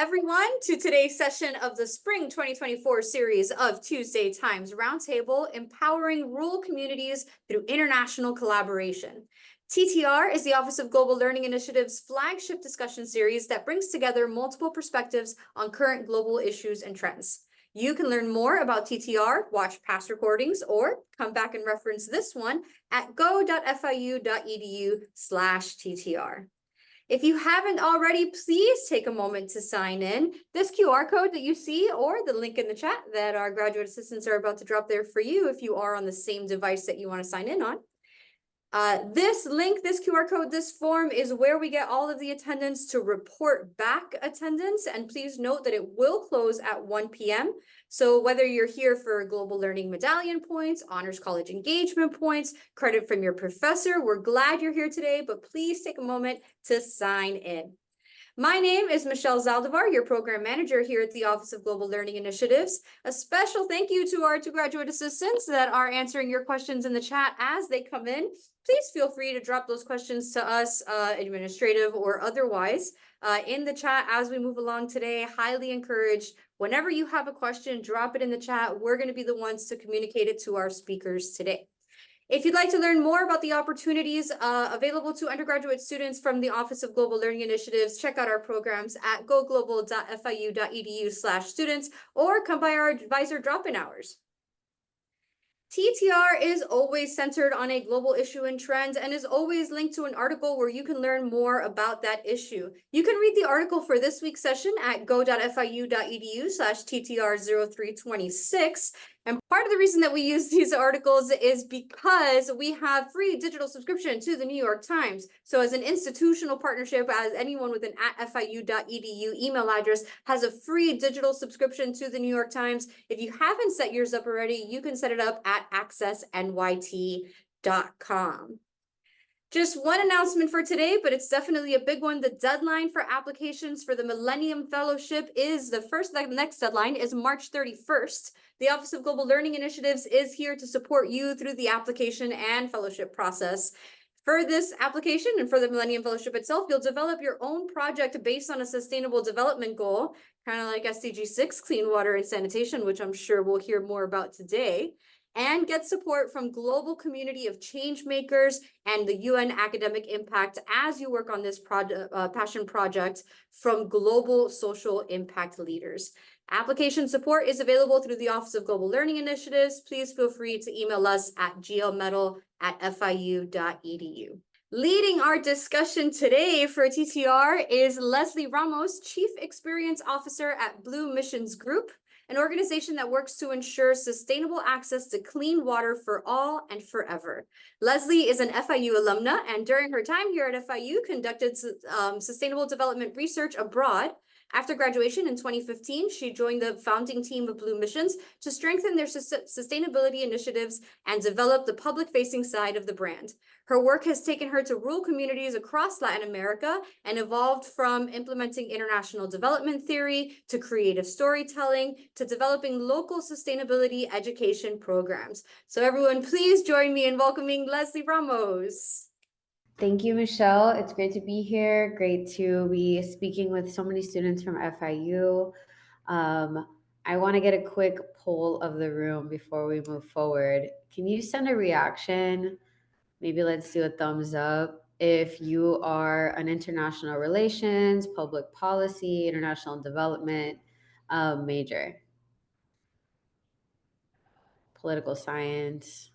everyone, to today's session of the Spring 2024 series of Tuesday Times Roundtable, Empowering Rural Communities Through International Collaboration. TTR is the Office of Global Learning Initiative's flagship discussion series that brings together multiple perspectives on current global issues and trends. You can learn more about TTR, watch past recordings, or come back and reference this one at go.fiu.edu/TTR. If you haven't already, please take a moment to sign in. This QR code that you see or the link in the chat that our graduate assistants are about to drop there for you if you are on the same device that you want to sign in on. This link, this QR code, this form is where we get all of the attendants to report back attendance. And please note that it will close at 1 p.m. So whether you're here for Global Learning Medallion points, Honors College Engagement points, credit from your professor, we're glad you're here today, but please take a moment to sign in. My name is Michelle Zaldivar, your program manager here at the Office of Global Learning Initiatives. A special thank you to our two graduate assistants that are answering your questions in the chat as they come in. Please feel free to drop those questions to us, administrative or otherwise, in the chat as we move along today. Highly encouraged. Whenever you have a question, drop it in the chat. We're going to be the ones to communicate it to our speakers today. If you'd like to learn more about the opportunities available to undergraduate students from the Office of Global Learning Initiatives, check out our programs at goglobal.fiu.edu/students or come by our advisor drop-in hours. TTR is always centered on a global issue and trend and is always linked to an article where you can learn more about that issue. You can read the article for this week's session at go.fiu.edu/TTR0326. And part of the reason that we use these articles is because we have free digital subscription to the New York Times. So as an institutional partnership, as anyone with an @fiu.edu email address has a free digital subscription to the New York Times. If you haven't set yours up already, you can set it up at accessnyt.com. Just one announcement for today, but it's definitely a big one. The deadline for applications for the Millennium Fellowship is the next deadline is March 31st. The Office of Global Learning Initiatives is here to support you through the application and fellowship process. For this application and for the Millennium Fellowship itself, you'll develop your own project based on a sustainable development goal, kind of like SDG 6, clean water and sanitation, which I'm sure we'll hear more about today, and get support from global community of change makers and the UN academic impact as you work on this passion project from global social impact leaders. Application support is available through the Office of Global Learning Initiatives. Please feel free to email us at glmetal@fiu.edu. Leading our discussion today for TTR is Leslie Ramos, Chief Experience Officer at Blue Missions Group, an organization that works to ensure sustainable access to clean water for all and forever. Leslie is an FIU alumna, and during her time here at FIU, conducted sustainable development research abroad. After graduation in 2015, she joined the founding team of Blue Missions to strengthen their sustainability initiatives and develop the public-facing side of the brand. Her work has taken her to rural communities across Latin America and evolved from implementing international development theory to creative storytelling to developing local sustainability education programs. So everyone, please join me in welcoming Leslie Ramos. Thank you, Michelle. It's great to be here. Great to be speaking with so many students from FIU. I want to get a quick poll of the room before we move forward. Can you send a reaction? Maybe let's do a thumbs up if you are an international relations, public policy, international development major, political science.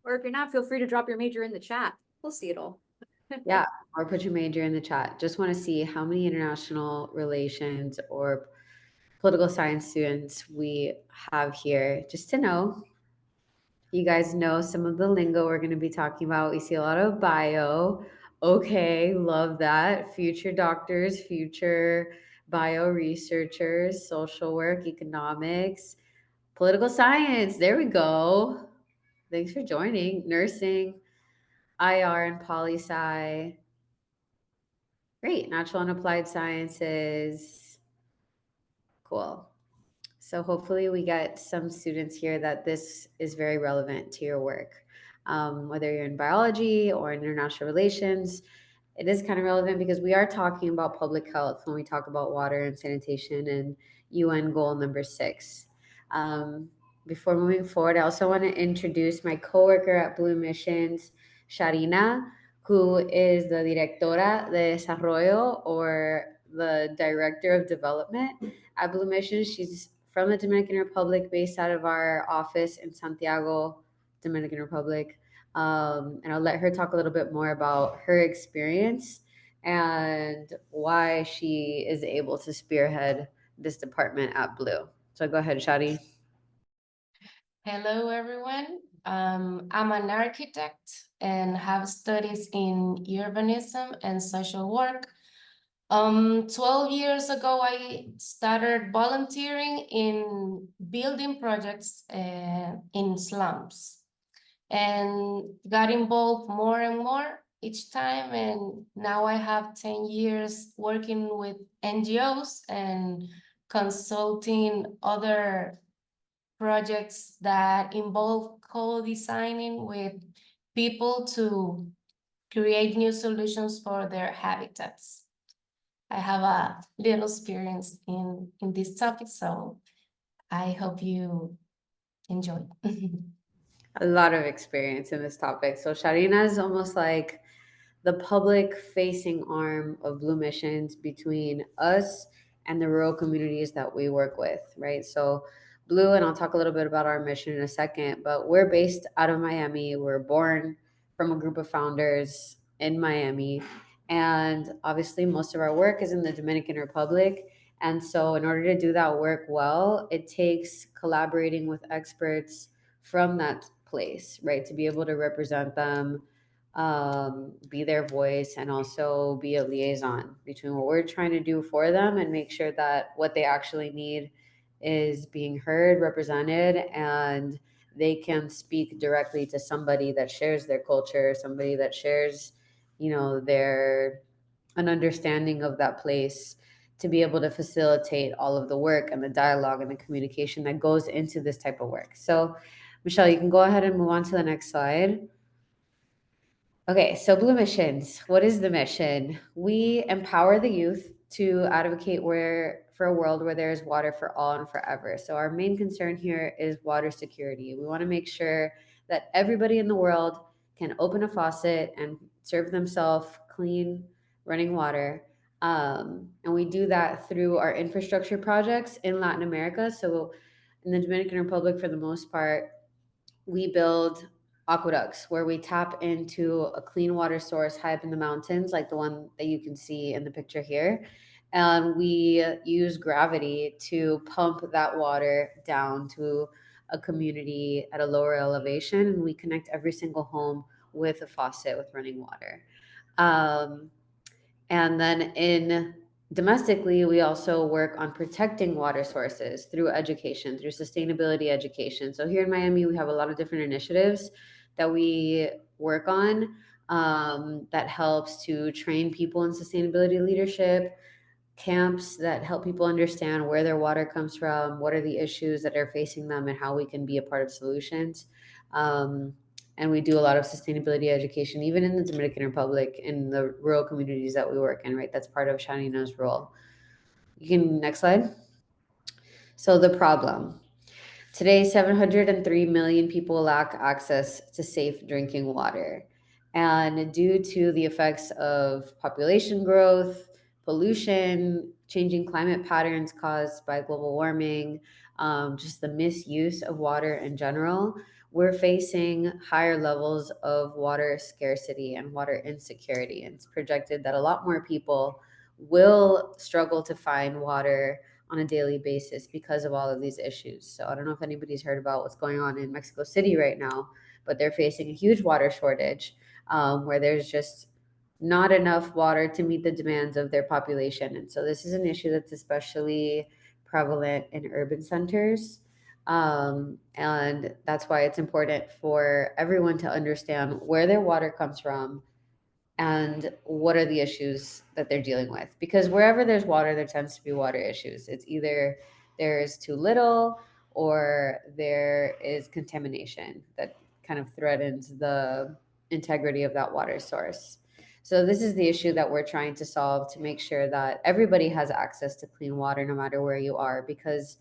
Or if you're not, feel free to drop your major in the chat. We'll see it all. Yeah, or put your major in the chat. Just want to see how many international relations or political science students we have here, just to know. You guys know some of the lingo we're going to be talking about. We see a lot of bio. Okay, love that. Future doctors, future bio researchers, social work, economics, political science. There we go. Thanks for joining. Nursing, IR and poli-sci. Great. Natural and applied sciences. Cool. So hopefully we get some students here that this is very relevant to your work, whether you're in biology or international relations. it is kind of relevant because we are talking about public health when we talk about water and sanitation and UN goal number 6. Um, Before moving forward, I also want to introduce my coworker at Blue Missions, Sharina, who is the Directora de Desarrollo, or the Director of Development at Blue Missions. She's from the Dominican Republic, based out of our office in Santiago, Dominican Republic. And I'll let her talk a little bit more about her experience and why she is able to spearhead this department at Blue. So go ahead, Shadi. Hello, everyone. I'm an architect and have studies in urbanism and social work. 12 years ago, I started volunteering in building projects in slums and got involved more and more each time. And now I have 10 years working with NGOs and consulting other projects that involve co-designing with people to create new solutions for their habitats. I have a little experience in this topic, so I hope you enjoy. A lot of experience in this topic. So Sharina is almost like the public facing arm of Blue Missions between us and the rural communities that we work with, right? So, Blue, and I'll talk a little bit about our mission in a second, but we're based out of Miami. We're born from a group of founders in Miami. And obviously, most of our work is in the Dominican Republic. And so, in order to do that work well, it takes collaborating with experts from that place, right? To be able to represent them, be their voice, and also be a liaison between what we're trying to do for them and make sure that what they actually need is being heard, represented, and they can speak directly to somebody that shares their culture, somebody that shares, their an understanding of that place, to be able to facilitate all of the work and the dialogue and the communication that goes into this type of work. So, Michelle, you can go ahead and move on to the next slide. Okay, so Blue Missions, what is the mission? We empower the youth to advocate for a world where there is water for all and forever. So our main concern here is water security. We want to make sure that everybody in the world can open a faucet and serve themselves clean running water. And we do that through our infrastructure projects in Latin America. So in the Dominican Republic, for the most part, we build aqueducts where we tap into a clean water source high up in the mountains, like the one that you can see in the picture here. And we use gravity to pump that water down to a community at a lower elevation. And we connect every single home with a faucet with running water. Um, and then in domestically, we also work on protecting water sources through education, through sustainability education. So here in Miami, we have a lot of different initiatives that we work on, that helps to train people in sustainability leadership, camps that help people understand where their water comes from, what are the issues that are facing them, and how we can be a part of solutions. Um, and we do a lot of sustainability education, even in the Dominican Republic, in the rural communities that we work in, right? That's part of Shanina's role. You can, next slide. So the problem. Today, 703 million people lack access to safe drinking water. And due to the effects of population growth, pollution, changing climate patterns caused by global warming, just the misuse of water in general, we're facing higher levels of water scarcity and water insecurity. And it's projected that a lot more people will struggle to find water on a daily basis because of all of these issues. So I don't know if anybody's heard about what's going on in Mexico City right now, but they're facing a huge water shortage, where there's just not enough water to meet the demands of their population. And so this is an issue that's especially prevalent in urban centers. And that's why it's important for everyone to understand where their water comes from and what are the issues that they're dealing with. Because wherever there's water, there tends to be water issues. It's either there's too little or there is contamination that kind of threatens the integrity of that water source. So this is the issue that we're trying to solve, to make sure that everybody has access to clean water no matter where you are, because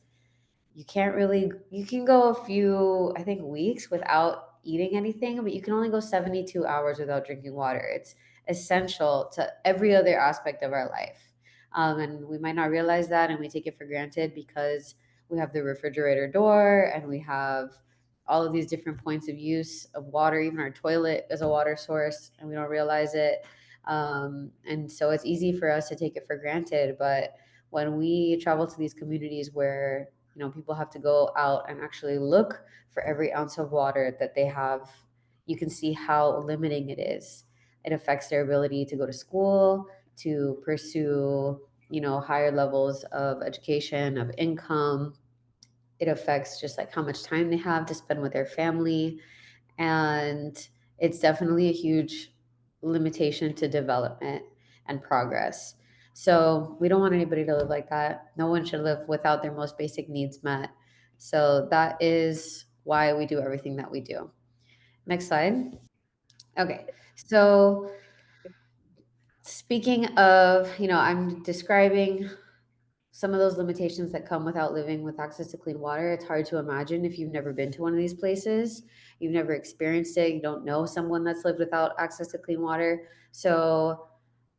you can go a few, I think, weeks without eating anything, but you can only go 72 hours without drinking water. It's essential to every other aspect of our life. And we might not realize that, and we take it for granted because we have the refrigerator door and we have all of these different points of use of water. Even our toilet is a water source, and we don't realize it. And so it's easy for us to take it for granted. But when we travel to these communities where people have to go out and actually look for every ounce of water that they have, you can see how limiting it is. It affects their ability to go to school, to pursue higher levels of education, of income. It affects just like how much time they have to spend with their family. And it's definitely a huge limitation to development and progress. So we don't want anybody to live like that. No one should live without their most basic needs met. So that is why we do everything that we do. Next slide. Okay. So speaking of, I'm describing some of those limitations that come without living with access to clean water. It's hard to imagine if you've never been to one of these places, you've never experienced it, you don't know someone that's lived without access to clean water. So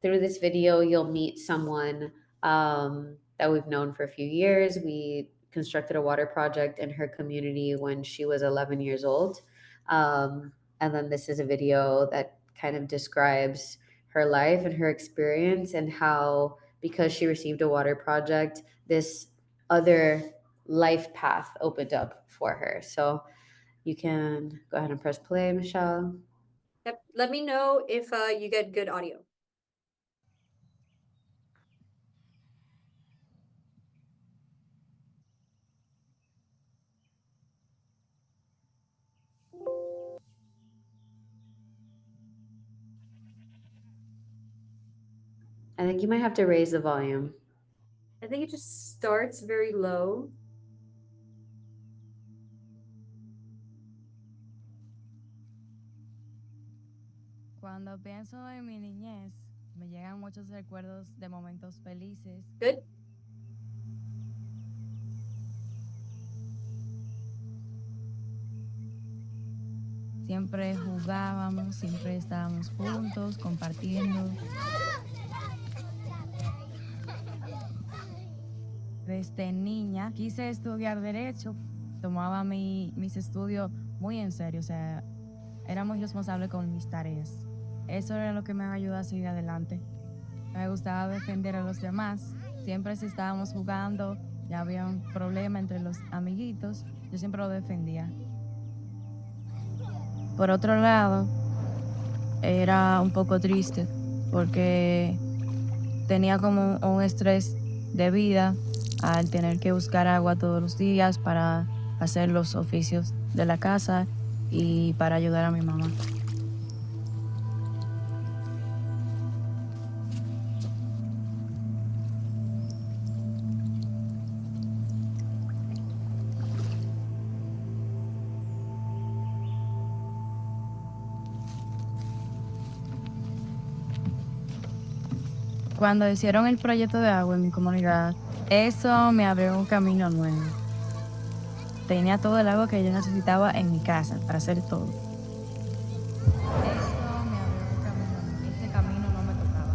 through this video, you'll meet someone that we've known for a few years. We constructed a water project in her community when she was 11 years old. And then this is a video that kind of describes her life and her experience, and how, because she received a water project, this other life path opened up for her. So you can go ahead and press play, Michelle. Yep. Let me know if you get good audio. I think you might have to raise the volume. I think it just starts very low. Cuando pienso en mi niñez, me llegan muchos recuerdos de momentos felices. Good. Siempre jugábamos, siempre estábamos juntos, compartiendo. Desde niña quise estudiar Derecho, tomaba mis estudios muy en serio, o sea, era muy responsable con mis tareas. Eso era lo que me ayudó a seguir adelante. Me gustaba defender a los demás. Siempre si estábamos jugando, ya había un problema entre los amiguitos, yo siempre lo defendía. Por otro lado, era un poco triste porque tenía como un estrés de vida al tener que buscar agua todos los días para hacer los oficios de la casa y para ayudar a mi mamá. Cuando hicieron el proyecto de agua en mi comunidad, eso me abrió un camino nuevo. Tenía todo el agua que yo necesitaba en mi casa para hacer todo. Eso me abrió un camino nuevo. Ese camino no me tocaba.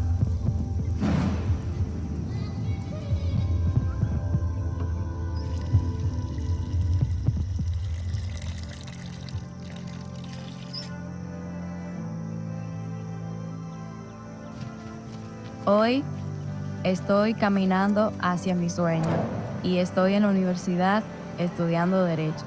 Hoy estoy caminando hacia mi sueño y estoy en la universidad estudiando Derecho.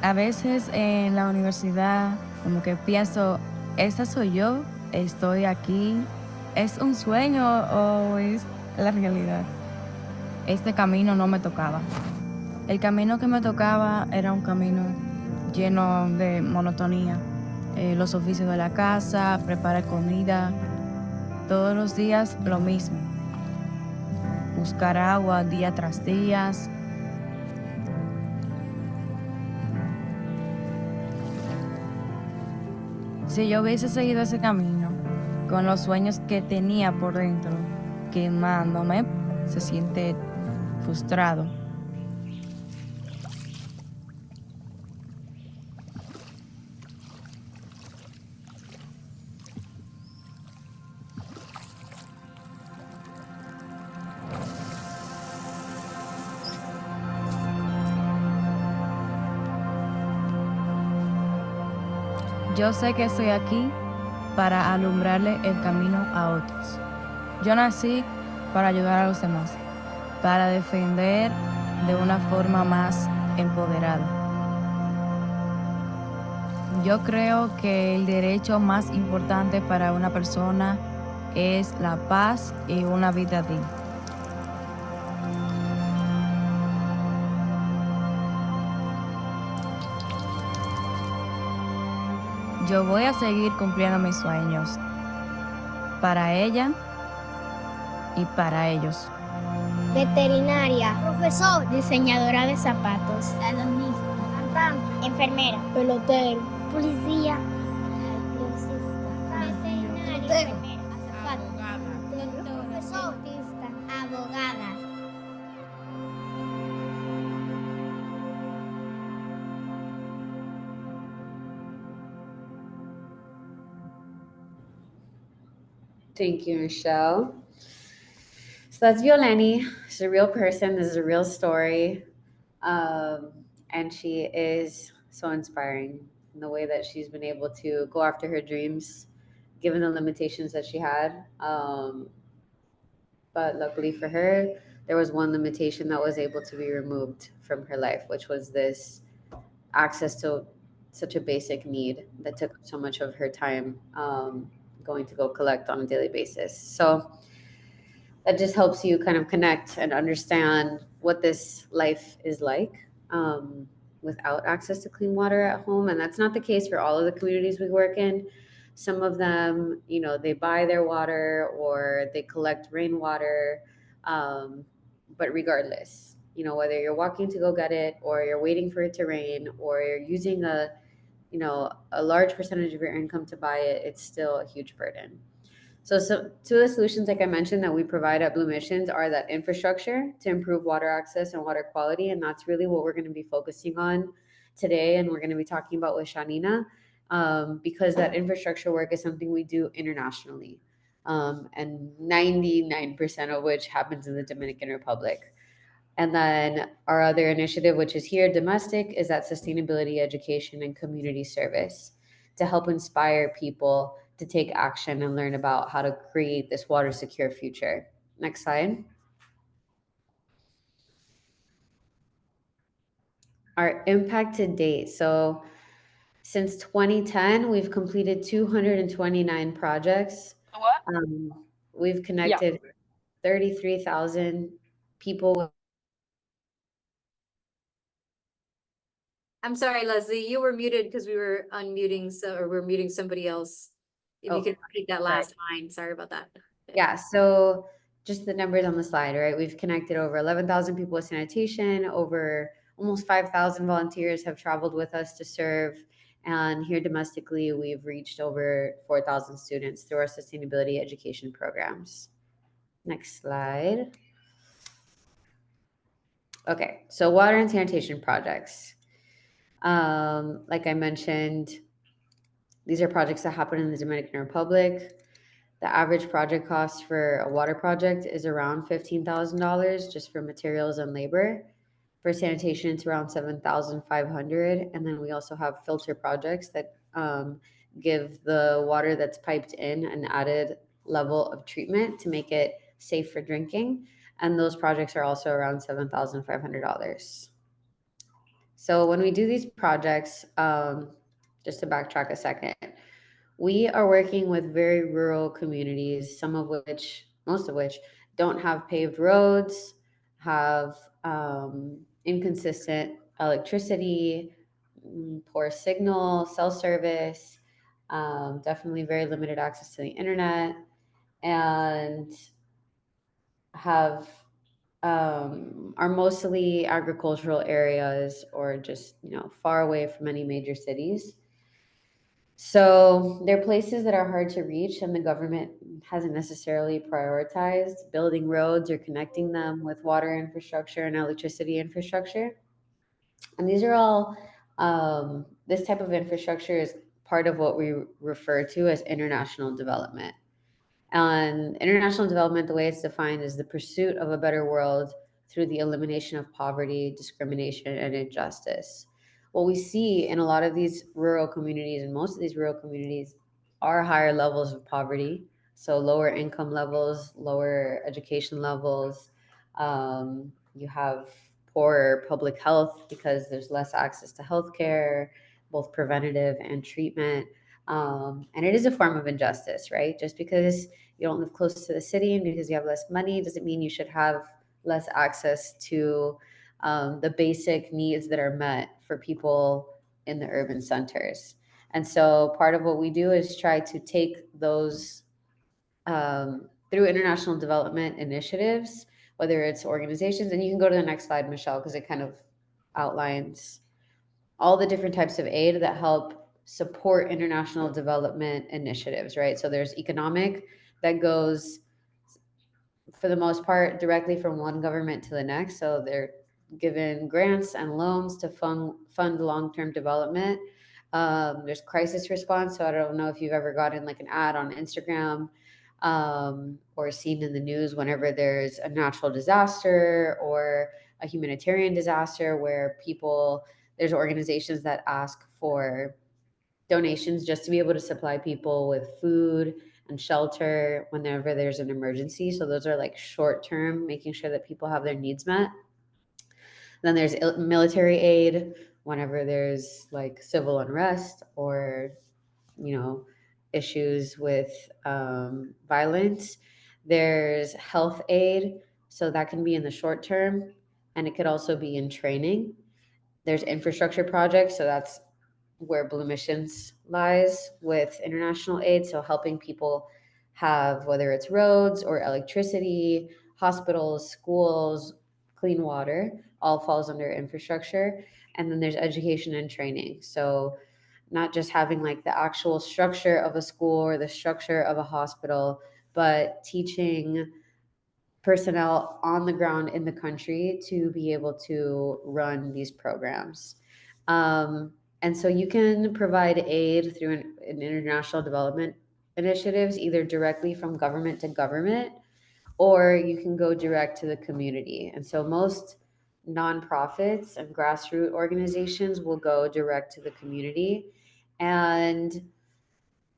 A veces en la universidad como que pienso, ¿esa soy yo? ¿Estoy aquí? ¿Es un sueño o es la realidad? Este camino no me tocaba. El camino que me tocaba era un camino lleno de monotonía. Los oficios de la casa, preparar comida, todos los días lo mismo. Buscar agua día tras día. Si yo hubiese seguido ese camino, con los sueños que tenía por dentro, quemándome, se siente frustrado. Yo sé que estoy aquí para alumbrarle el camino a otros. Yo nací para ayudar a los demás, para defender de una forma más empoderada. Yo creo que el derecho más importante para una persona es la paz y una vida digna. Yo voy a seguir cumpliendo mis sueños para ella y para ellos. Veterinaria, profesor, diseñadora de zapatos, salonista, cantante, enfermera, pelotero, policía, veterinaria, enfermera, azafata, profesor, dentista, abogada. Thank you, Michelle. So that's Violeni. She's a real person. This is a real story. And she is so inspiring in the way that she's been able to go after her dreams, given the limitations that she had. But luckily for her, there was one limitation that was able to be removed from her life, which was this access to such a basic need that took up so much of her time going to go collect on a daily basis. So that just helps you kind of connect and understand what this life is like without access to clean water at home. And that's not the case for all of the communities we work in. Some of them, you know, they buy their water or they collect rainwater. But regardless, you know, whether you're walking to go get it or you're waiting for it to rain or you're using a large percentage of your income to buy it, it's still a huge burden. So two of the solutions, like I mentioned, that we provide at Blue Missions are that infrastructure to improve water access and water quality. And that's really what we're going to be focusing on today. And we're going to be talking about with Shanina because that infrastructure work is something we do internationally. And 99% of which happens in the Dominican Republic. And then our other initiative, which is here domestic, is that sustainability education and community service to help inspire people to take action and learn about how to create this water secure future. Next slide. Our impact to date. So since 2010, we've completed 229 projects. What? We've connected 33,000 people. I'm sorry, Leslie, you were muted because we were unmuting, or we're muting somebody else. If you could repeat that last line, sorry about that. Yeah, so just the numbers on the slide, right? We've connected over 11,000 people with sanitation, over almost 5,000 volunteers have traveled with us to serve. And here domestically, we've reached over 4,000 students through our sustainability education programs. Next slide. Okay, so water and sanitation projects. Like I mentioned, these are projects that happen in the Dominican Republic. The average project cost for a water project is around $15,000 just for materials and labor. For sanitation, it's around $7,500. And then we also have filter projects that give the water that's piped in an added level of treatment to make it safe for drinking. And those projects are also around $7,500. So when we do these projects, just to backtrack a second, we are working with very rural communities, most of which don't have paved roads, have inconsistent electricity, poor signal, cell service, definitely very limited access to the internet, and are mostly agricultural areas or just far away from any major cities. So there are places that are hard to reach and the government hasn't necessarily prioritized building roads or connecting them with water infrastructure and electricity infrastructure. And these are all, this type of infrastructure is part of what we refer to as international development. And international development, the way it's defined, is the pursuit of a better world through the elimination of poverty, discrimination, and injustice. What we see in a lot of these rural communities, and most of these rural communities, are higher levels of poverty. So lower income levels, lower education levels. You have poorer public health because there's less access to healthcare, both preventative and treatment. And it is a form of injustice, right? Just because you don't live close to the city and because you have less money doesn't mean you should have less access to the basic needs that are met for people in the urban centers. And so part of what we do is try to take those through international development initiatives, whether it's organizations, and you can go to the next slide, Michelle, because it kind of outlines all the different types of aid that help support international development initiatives, right? So there's economic that goes, for the most part, directly from one government to the next. So they're given grants and loans to fund long-term development. There's crisis response. So I don't know if you've ever gotten like an ad on Instagram or seen in the news whenever there's a natural disaster or a humanitarian disaster where there's organizations that ask for donations just to be able to supply people with food and shelter whenever there's an emergency. So those are like short term, making sure that people have their needs met. Then there's military aid whenever there's like civil unrest or, issues with violence. There's health aid. So that can be in the short term and it could also be in training. There's infrastructure projects. So that's where Blue Missions lies with international aid. So helping people have, whether it's roads or electricity, hospitals, schools, clean water, all falls under infrastructure. And then there's education and training. So not just having like the actual structure of a school or the structure of a hospital, but teaching personnel on the ground in the country to be able to run these programs. And so you can provide aid through an international development initiatives, either directly from government to government, or you can go direct to the community. And so most nonprofits and grassroots organizations will go direct to the community. And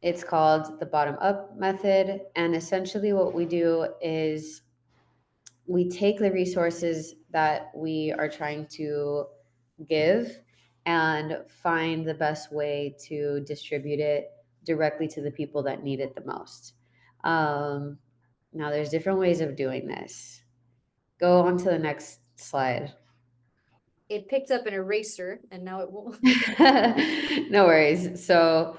it's called the bottom up method. And essentially what we do is we take the resources that we are trying to give and find the best way to distribute it directly to the people that need it the most. Now, there's different ways of doing this. Go on to the next slide. It picked up an eraser and now it won't. No worries. So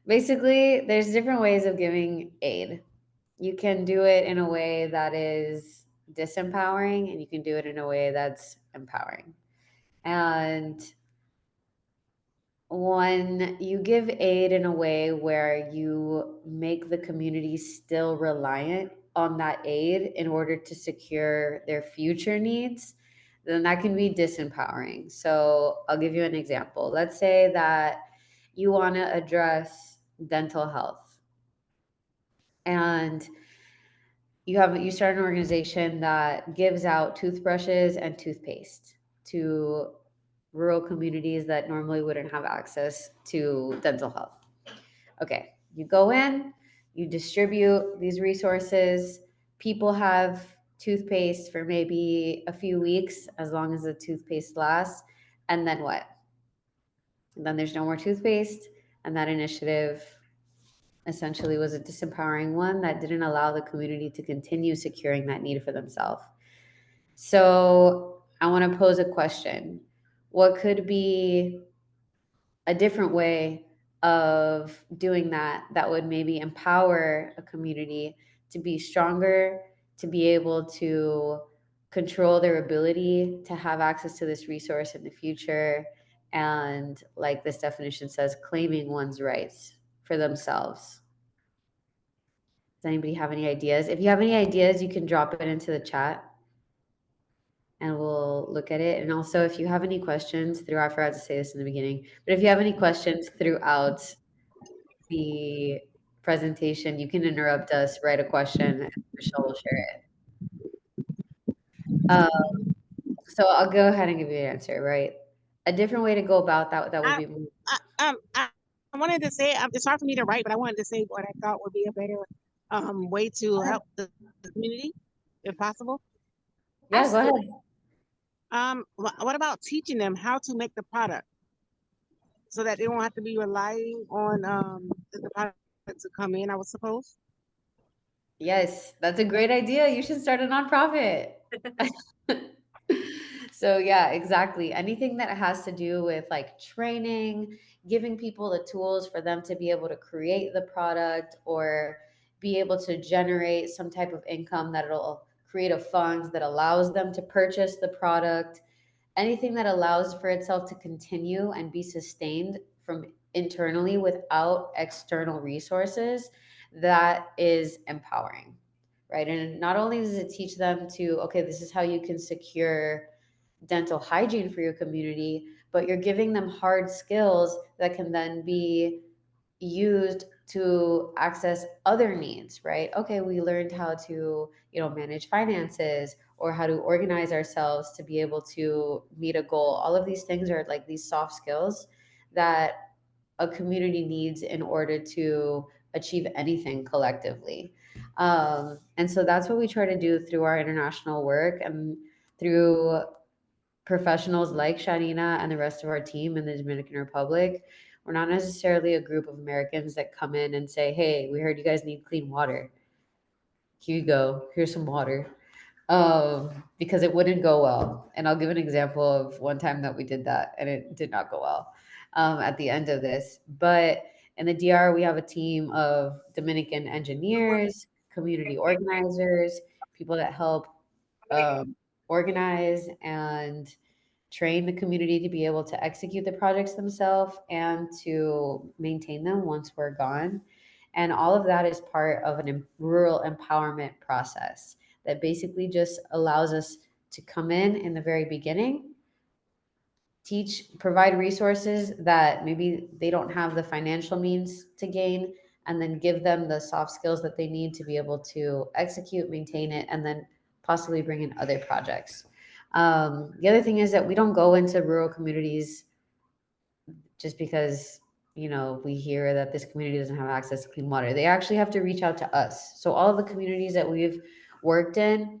basically, there's different ways of giving aid. You can do it in a way that is disempowering, and you can do it in a way that's empowering. And when you give aid in a way where you make the community still reliant on that aid in order to secure their future needs, then that can be disempowering. So I'll give you an example. Let's say that you want to address dental health and you start an organization that gives out toothbrushes and toothpaste to rural communities that normally wouldn't have access to dental health. Okay, you go in, you distribute these resources. People have toothpaste for maybe a few weeks, as long as the toothpaste lasts. And then what? And then there's no more toothpaste. And that initiative essentially was a disempowering one that didn't allow the community to continue securing that need for themselves. So I want to pose a question. What could be a different way of doing that would maybe empower a community to be stronger, to be able to control their ability to have access to this resource in the future, And like this definition says, claiming one's rights for themselves. Does anybody have any ideas? If you have any ideas, you can drop it into the chat and we'll look at it. And also, if you have any questions throughout, I forgot to say this in the beginning, but if you have any questions throughout the presentation, you can interrupt us, write a question, and Michelle will share it. So I'll go ahead and give you the answer, right? A different way to go about that would I, be I wanted to say, it's hard for me to write, but I wanted to say what I thought would be a better way to help the community, if possible. yeah, go ahead. What about teaching them how to make the product so that they won't have to be relying on the product to come in, I would suppose. Yes, that's a great idea. You should start a nonprofit. So yeah, exactly. Anything that has to do with like training, giving people the tools for them to be able to create the product or be able to generate some type of income that it'll create a fund that allows them to purchase the product. Anything that allows for itself to continue and be sustained from internally without external resources, that is empowering, right? And not only does it teach them to, okay, this is how you can secure dental hygiene for your community, but you're giving them hard skills that can then be used to access other needs, right? Okay, we learned how to, manage finances or how to organize ourselves to be able to meet a goal. All of these things are like these soft skills that a community needs in order to achieve anything collectively. And so that's what we try to do through our international work and through professionals like Shanina and the rest of our team in the Dominican Republic. We're not necessarily a group of Americans that come in and say, hey, we heard you guys need clean water. Here you go. Here's some water. Because it wouldn't go well. And I'll give an example of one time that we did that and it did not go well at the end of this. But in the DR, we have a team of Dominican engineers, community organizers, people that help organize and train the community to be able to execute the projects themselves and to maintain them once we're gone. And all of that is part of an rural empowerment process that basically just allows us to come in the very beginning, provide resources that maybe they don't have the financial means to gain, and then give them the soft skills that they need to be able to execute, maintain it, and then possibly bring in other projects. The other thing is that we don't go into rural communities just because, we hear that this community doesn't have access to clean water. They actually have to reach out to us. So all of the communities that we've worked in,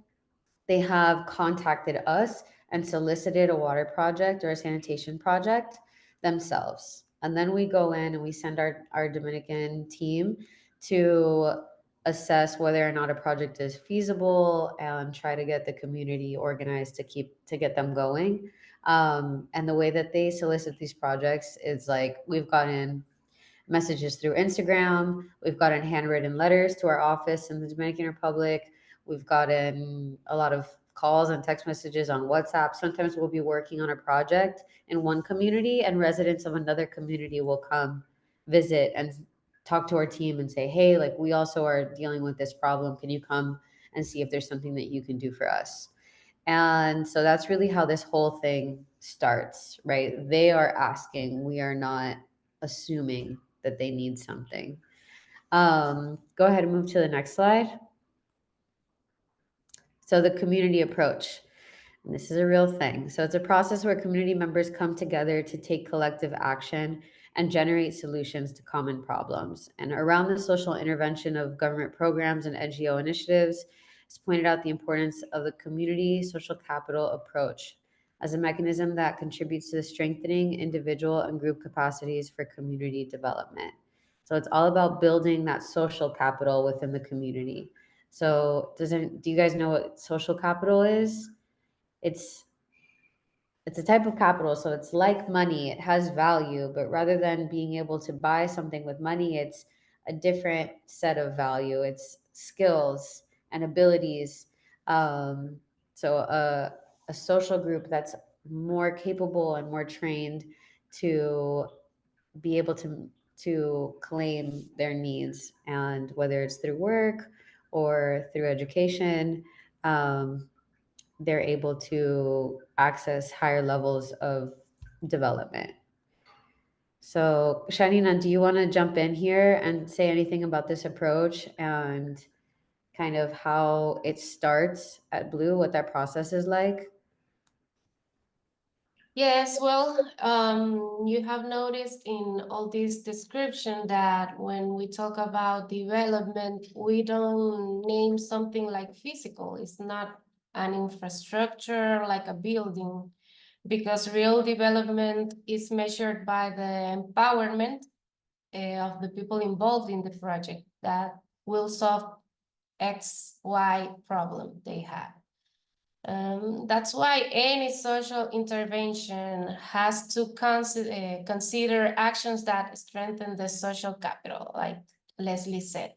they have contacted us and solicited a water project or a sanitation project themselves. And then we go in and we send our Dominican team to assess whether or not a project is feasible and try to get the community organized to get them going. And the way that they solicit these projects is like we've gotten messages through Instagram, we've gotten handwritten letters to our office in the Dominican Republic, we've gotten a lot of calls and text messages on WhatsApp. Sometimes we'll be working on a project in one community and residents of another community will come visit and talk to our team and say, hey, like we also are dealing with this problem. Can you come and see if there's something that you can do for us? And so that's really how this whole thing starts, right? They are asking, we are not assuming that they need something. Go ahead and move to the next slide. So the community approach. And this is a real thing. So it's a process where community members come together to take collective action and generate solutions to common problems. And around the social intervention of government programs and NGO initiatives, it's pointed out the importance of the community social capital approach as a mechanism that contributes to the strengthening individual and group capacities for community development. So it's all about building that social capital within the community. So do you guys know what social capital is? It's a type of capital, so it's like money. It has value, but rather than being able to buy something with money, it's a different set of value. It's skills and abilities. So a social group that's more capable and more trained to be able to claim their needs, and whether it's through work or through education, they're able to access higher levels of development. So, Shanina, do you want to jump in here and say anything about this approach and kind of how it starts at Blue, what that process is like? Yes, well, you have noticed in all this description that when we talk about development, we don't name something like physical. It's not an infrastructure like a building, because real development is measured by the empowerment of the people involved in the project that will solve X, Y problem they have. That's why any social intervention has to consider actions that strengthen the social capital, like Leslie said.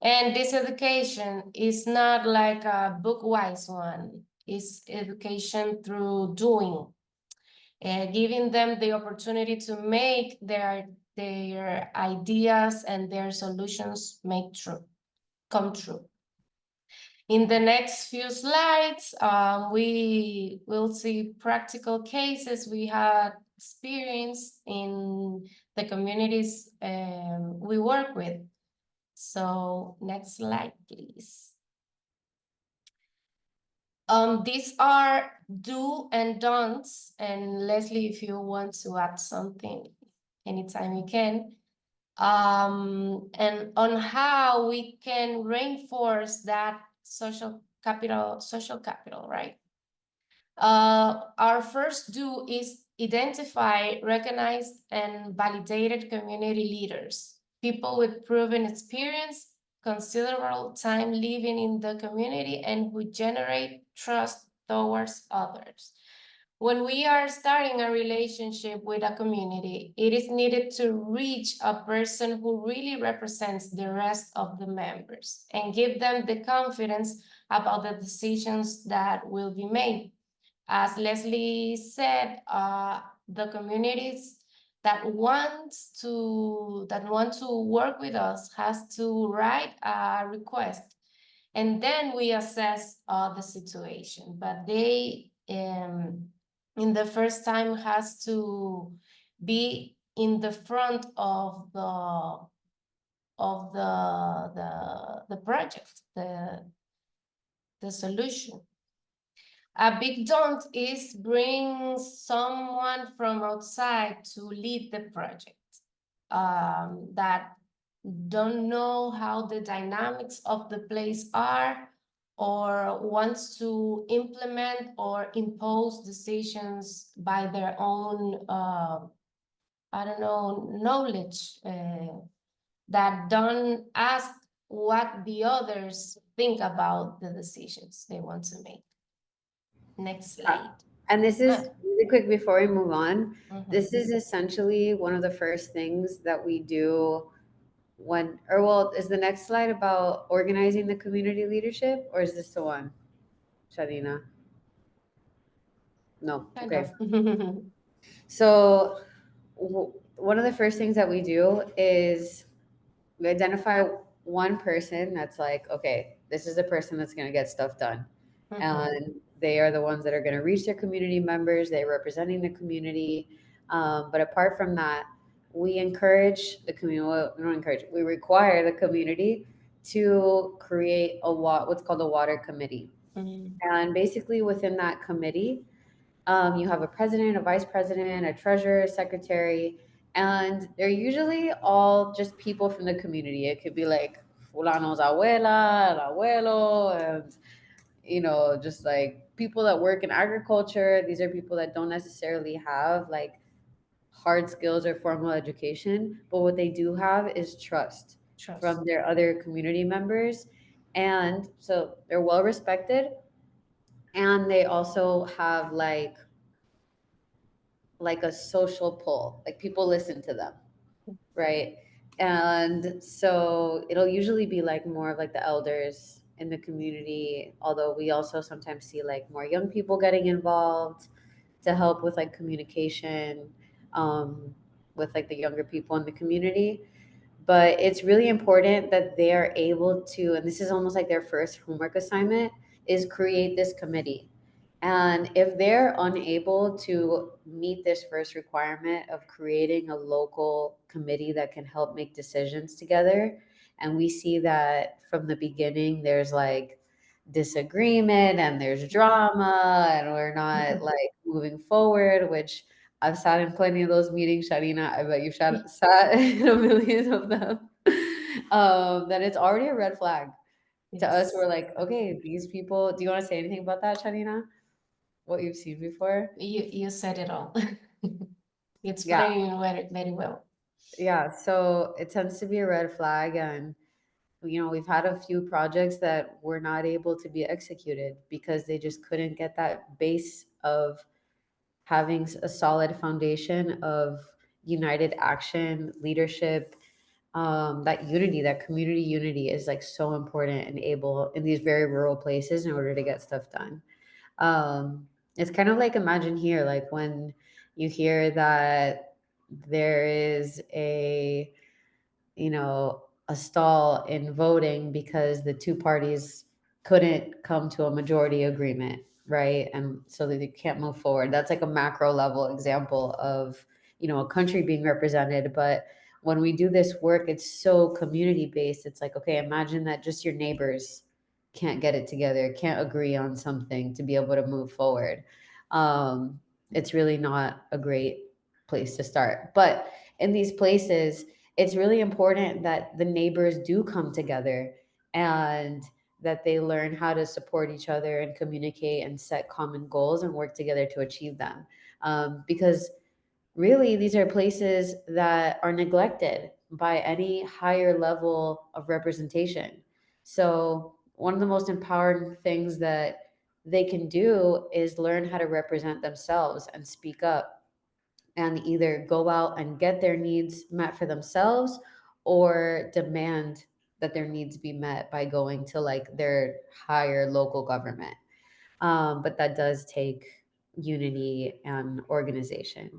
And this education is not like a book-wise one. It's education through doing, giving them the opportunity to make their ideas and their solutions come true. In the next few slides, we will see practical cases we had experienced in the communities we work with. So next slide, please. These are do and don'ts, and Leslie, if you want to add something, anytime you can. And on how we can reinforce that social capital, right? Our first do is identify, recognize, and validated community leaders, people with proven experience, considerable time living in the community, and who generate trust towards others. When we are starting a relationship with a community, it is needed to reach a person who really represents the rest of the members and give them the confidence about the decisions that will be made. As Leslie said, the communities that want to work with us has to write a request, and then we assess the situation. But they, in the first time, has to be in the front of the project, the solution. A big don't is bring someone from outside to lead the project, that don't know how the dynamics of the place are, or wants to implement or impose decisions by their own, I don't know, knowledge, that don't ask what the others think about the decisions they want to make. Next slide. And this is really quick before we move on. Mhm. This is essentially one of the first things that we do when, or well, is the next slide about organizing the community leadership, or is this the one, Sharina? No. Kind Okay. of. So one of the first things that we do is we identify one person that's like, okay, this is the person that's going to get stuff done. And they are the ones that are going to reach their community members. They're representing the community. But apart from that, we encourage the community. Well, we don't encourage. We require the community to create what's called a water committee. And basically, within that committee, you have a president, a vice president, a treasurer, a secretary, and they're usually all just people from the community. It could be like fulano's abuela, el abuelo, and just like people that work in agriculture. These are people that don't necessarily have like hard skills or formal education, but what they do have is trust from their other community members. And so they're well respected, and they also have like a social pull, like people listen to them, right? And so it'll usually be like more of like the elders in the community, although we also sometimes see like more young people getting involved to help with like communication. with like the younger people in the community. But it's really important that they are able to, and this is almost like their first homework assignment, is create this committee. And if they're unable to meet this first requirement of creating a local committee that can help make decisions together, and we see that from the beginning there's like disagreement and there's drama and we're not like moving forward, which I've sat in plenty of those meetings, Sharina. I bet you've sat in a million of them. Then it's already a red flag to us. Yes. We're like, okay, these people. Do you want to say anything about that, Sharina? What you've seen before? You said it all. You Yeah, explained it very well. yeah. So it tends to be a red flag, and we've had a few projects that were not able to be executed because they just couldn't get that base of having a solid foundation of united action, leadership, that unity, that community unity is like so important and able in these very rural places in order to get stuff done. It's kind of like imagine here, like when you hear that there is a stall in voting because the two parties couldn't come to a majority agreement, right? And so that they can't move forward. That's like a macro level example of, a country being represented. But when we do this work, it's so community based. It's like, okay, imagine that just your neighbors can't get it together, can't agree on something to be able to move forward. It's really not a great place to start. But in these places, it's really important that the neighbors do come together and that they learn how to support each other and communicate and set common goals and work together to achieve them. Because really, these are places that are neglected by any higher level of representation. So, one of the most empowering things that they can do is learn how to represent themselves and speak up and either go out and get their needs met for themselves or demand that their needs be met by going to like their higher local government. But that does take unity and organization.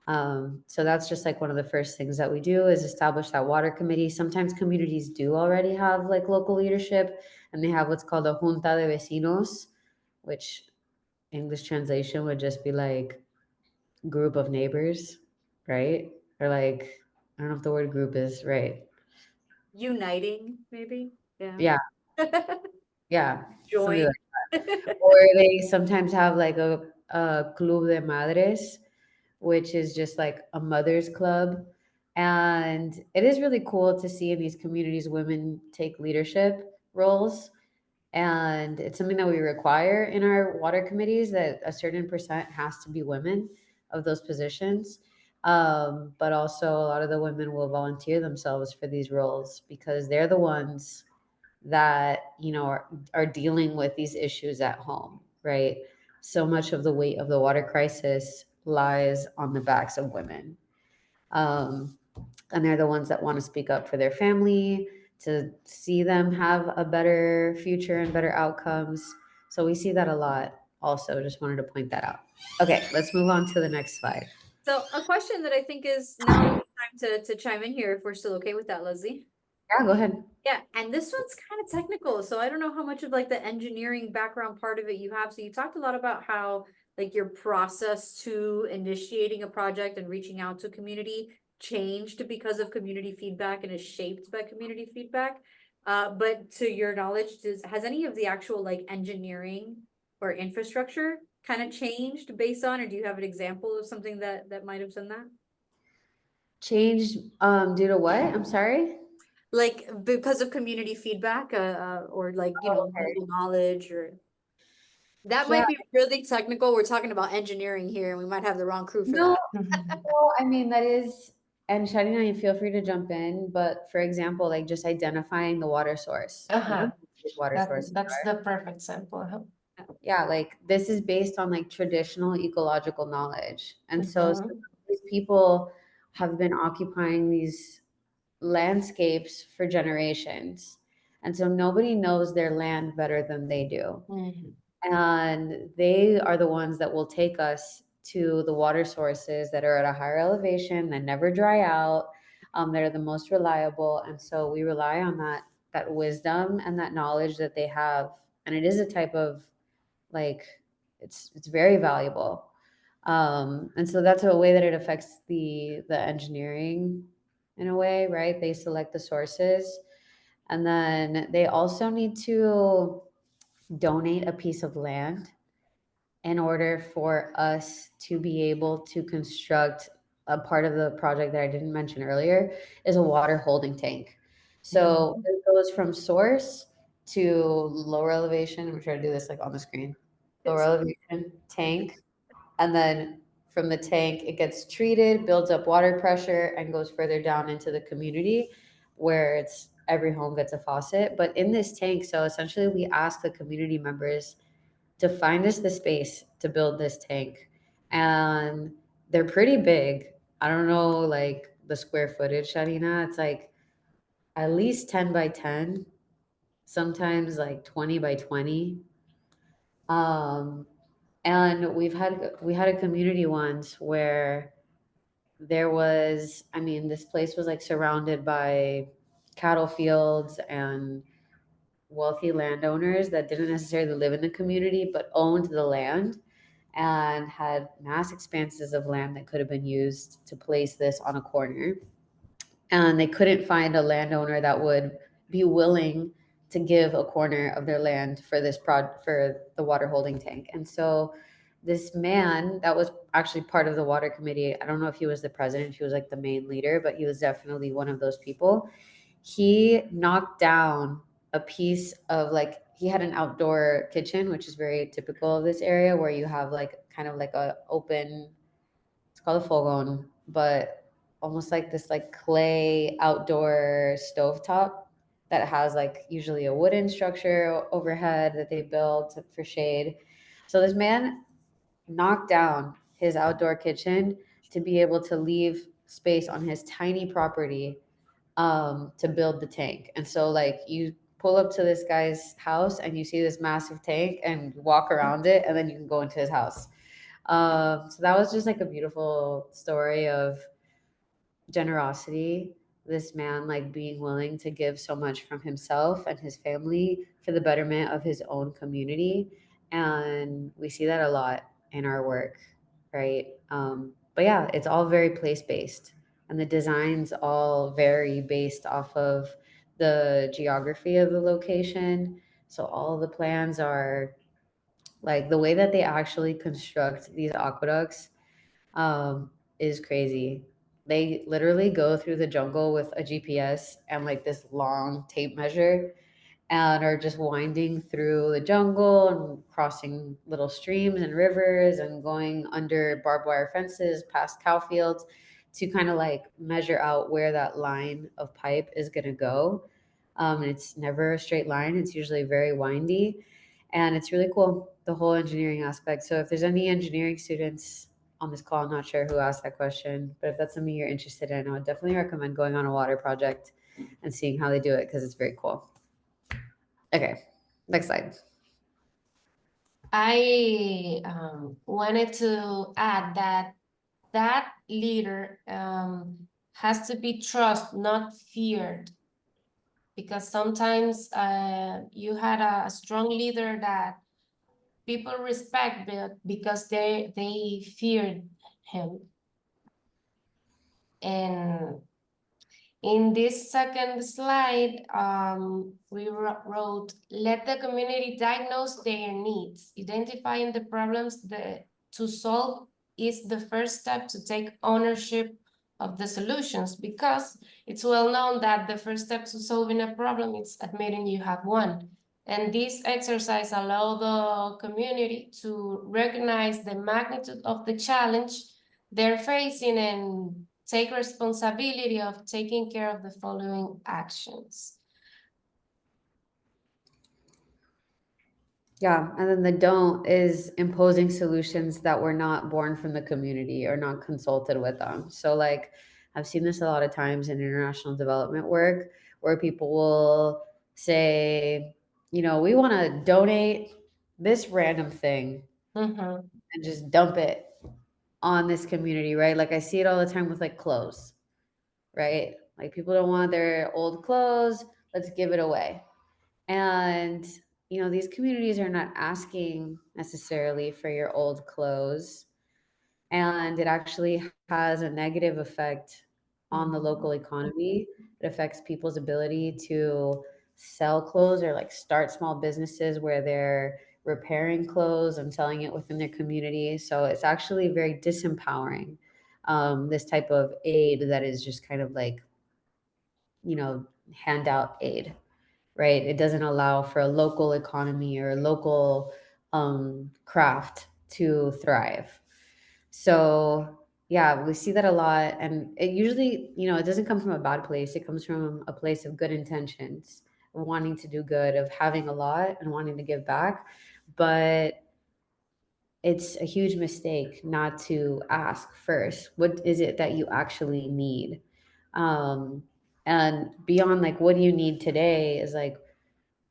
So that's just like one of the first things that we do is establish that water committee. Sometimes communities do already have like local leadership and they have what's called a junta de vecinos, which English translation would just be like group of neighbors, right? Or like, I don't know if the word group is right. Uniting, maybe. Yeah. Yeah, yeah. Something Join. like or they sometimes have like a club de madres, which is just like a mother's club. And it is really cool to see in these communities women take leadership roles. And it's something that we require in our water committees that a certain percent has to be women of those positions. But also, a lot of the women will volunteer themselves for these roles because they're the ones that are dealing with these issues at home, right? So much of the weight of the water crisis lies on the backs of women, um, and they're the ones that want to speak up for their family, to see them have a better future and better outcomes. So we see that a lot. Also, just wanted to point that out. Okay, let's move on to the next slide. So a question that I think is now a good time to chime in here if we're still okay with that, Leslie. Yeah, go ahead. Yeah, and this one's kind of technical, so I don't know how much of like the engineering background part of it you have. So you talked a lot about how like your process to initiating a project and reaching out to community changed because of community feedback and is shaped by community feedback. But to your knowledge, has any of the actual like engineering or infrastructure kind of changed based on, or do you have an example of something that might have done that? Changed due to what? I'm sorry. Like because of community feedback, or like, Okay. local knowledge, or that Yeah. might be really technical. We're talking about engineering here and we might have the wrong crew for No, that. well, I mean, that is, and Sharina, you feel free to jump in, but for example, like just identifying the water source. What Uh-huh. these water sources That's are. the perfect sample. Yeah, like this is based on like traditional ecological knowledge. And so some of Mhm. these people have been occupying these landscapes for generations. And so nobody knows their land better than they do. Mhm. And they are the ones that will take us to the water sources that are at a higher elevation, that never dry out, that are the most reliable. And so we rely on that wisdom and that knowledge that they have. And it is a type of, like, it's very valuable. And so that's a way that it affects the engineering in a way, right? They select the sources, and then they also need to donate a piece of land in order for us to be able to construct a part of the project that I didn't mention earlier, is a water holding tank. So it goes from source to lower elevation. I'm trying to do this like on the screen. Lower elevation tank, and then from the tank it gets treated, builds up water pressure, and goes further down into the community where it's every home gets a faucet. But in this tank, so essentially we ask the community members to find us the space to build this tank, and they're pretty big. I don't know, like, the square footage, Sharina. It's like at least 10 by 10, sometimes like 20 by 20. And we had a community once where there was, I mean, this place was like surrounded by cattle fields and wealthy landowners that didn't necessarily live in the community but owned the land and had mass expanses of land that could have been used to place this on a corner. And they couldn't find a landowner that would be willing to give a corner of their land for for the water holding tank. And so this man that was actually part of the water committee, I don't know if he was the president, if he was like the main leader, but he was definitely one of those people. He knocked down a piece of, like, he had an outdoor kitchen, which is very typical of this area, where you have like kind of like a open, it's called a fogon, but almost like this like clay outdoor stovetop that has like usually a wooden structure overhead that they built for shade. So this man knocked down his outdoor kitchen to be able to leave space on his tiny property, to build the tank. And so, like, you pull up to this guy's house and you see this massive tank and walk around it, and then you can go into his house. So that was just like a beautiful story of generosity. This man, like, being willing to give so much from himself and his family for the betterment of his own community. And we see that a lot in our work, right? But yeah, it's all very place based, and the designs all vary based off of the geography of the location. So all the plans are, like, the way that they actually construct these aqueducts, is crazy. They literally go through the jungle with a GPS and like this long tape measure, and are just winding through the jungle and crossing little streams and rivers and going under barbed wire fences past cow fields to kind of like measure out where that line of pipe is going to go. And it's never a straight line, it's usually very windy, and it's really cool, the whole engineering aspect. So if there's any engineering students on this call, I'm not sure who asked that question, but if that's something you're interested in, I would definitely recommend going on a water project and seeing how they do it, because it's very cool. Okay, next slide. I wanted to add that leader has to be trusted, not feared, because sometimes you had a strong leader that people respect, but because they feared him. And in this second slide, we wrote, let the community diagnose their needs. Identifying the problems to solve is the first step to take ownership of the solutions, because it's well known that the first step to solving a problem is admitting you have one. And this exercise allows the community to recognize the magnitude of the challenge they're facing and take responsibility of taking care of the following actions. Yeah, and then the don't is imposing solutions that were not born from the community or not consulted with them. So, like, I've seen this a lot of times in international development work where people will say, you know, we want to donate this random thing Mm-hmm. and just dump it on this community, right? Like I see it all the time with like clothes, right? Like people don't want their old clothes, let's give it away. And these communities are not asking necessarily for your old clothes, and it actually has a negative effect on the local economy. It affects people's ability to sell clothes or like start small businesses where they're repairing clothes and selling it within their community. So it's actually very disempowering, this type of aid that is just kind of like handout aid, right? It doesn't allow for a local economy or a local craft to thrive. So yeah, we see that a lot, and it usually, it doesn't come from a bad place. It comes from a place of good intentions, of wanting to do good, of having a lot and wanting to give back. But it's a huge mistake not to ask first, what is it that you actually need? Um, and beyond like, what do you need today is like,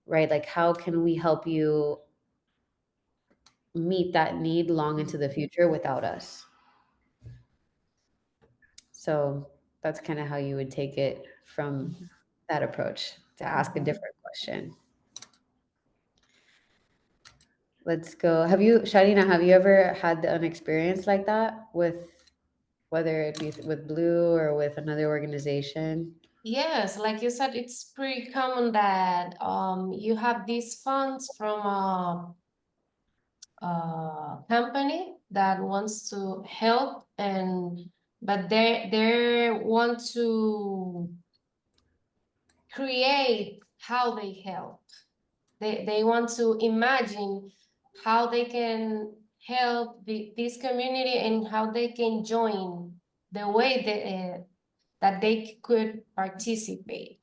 right? Like, how can we help you meet that need long into the future without us? So that's kind of how you would take it from that approach, to ask a different question. Let's go. Sharina, have you ever had an experience like that with, whether it be with Blue or with another organization? Yes, like you said, it's pretty common that you have these funds from a company that wants to help, but they want to create how they help. They want to imagine how they can help this community and how they can join the way that they could participate.